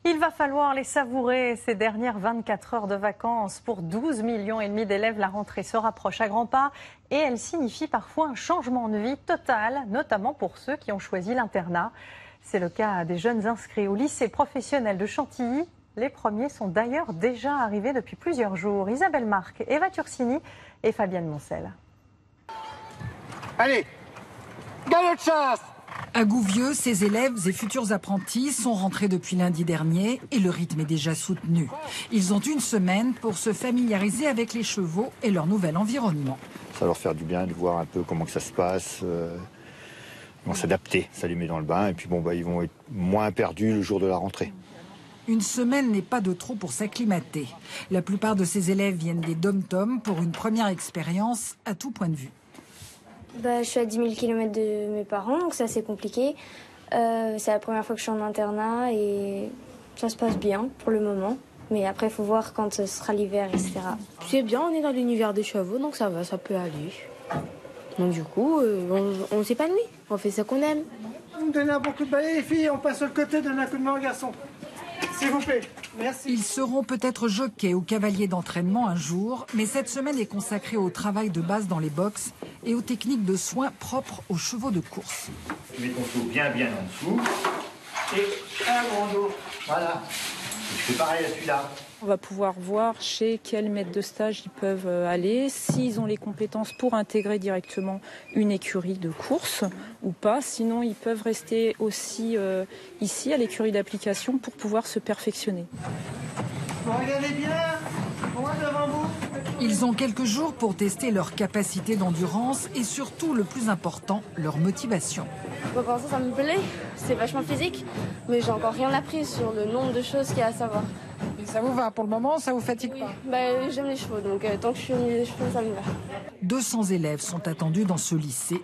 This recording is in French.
Il va falloir les savourer, ces dernières 24 heures de vacances. Pour 12,5 millions d'élèves, la rentrée se rapproche à grands pas et elle signifie parfois un changement de vie total, notamment pour ceux qui ont choisi l'internat. C'est le cas des jeunes inscrits au lycée professionnel de Chantilly. Les premiers sont d'ailleurs déjà arrivés depuis plusieurs jours. Isabelle Marc, Eva Tursini et Fabienne Moncel. Allez, galop de chasse! À Gouvieux, ces élèves et futurs apprentis sont rentrés depuis lundi dernier et le rythme est déjà soutenu. Ils ont une semaine pour se familiariser avec les chevaux et leur nouvel environnement. Ça va leur faire du bien de voir un peu comment que ça se passe. Ils vont s'adapter, ça les met dans le bain et puis ils vont être moins perdus le jour de la rentrée. Une semaine n'est pas de trop pour s'acclimater. La plupart de ces élèves viennent des dom-toms pour une première expérience à tout point de vue. Je suis à 10 000 km de mes parents, donc ça c'est compliqué. C'est la première fois que je suis en internat et ça se passe bien pour le moment. Mais après, il faut voir quand ce sera l'hiver, etc. C'est bien, on est dans l'univers des chevaux, donc ça va, ça peut aller. Donc du coup, on s'épanouit, on fait ce qu'on aime. Vous me donnez un bon coup de balai, les filles, on passe sur le côté, donnez un coup de main au garçon. S'il vous plaît, merci. Ils seront peut-être jockeys ou cavaliers d'entraînement un jour, mais cette semaine est consacrée au travail de base dans les box et aux techniques de soins propres aux chevaux de course. Tu mets ton dos bien en dessous et un grand dos. Voilà. Et tu fais pareil à celui-là. On va pouvoir voir chez quel maître de stage ils peuvent aller, s'ils ont les compétences pour intégrer directement une écurie de course ou pas. Sinon, ils peuvent rester aussi ici à l'écurie d'application pour pouvoir se perfectionner. Regardez bien, loin devant vous. Ils ont quelques jours pour tester leur capacité d'endurance et surtout, le plus important, leur motivation. Pour l'instant, ça me plaît, c'est vachement physique, mais j'ai encore rien appris sur le nombre de choses qu'il y a à savoir. Et ça vous va pour le moment, ça vous fatigue pas? J'aime les chevaux, donc tant que je suis au milieu des chevaux, ça me va. 200 élèves sont attendus dans ce lycée.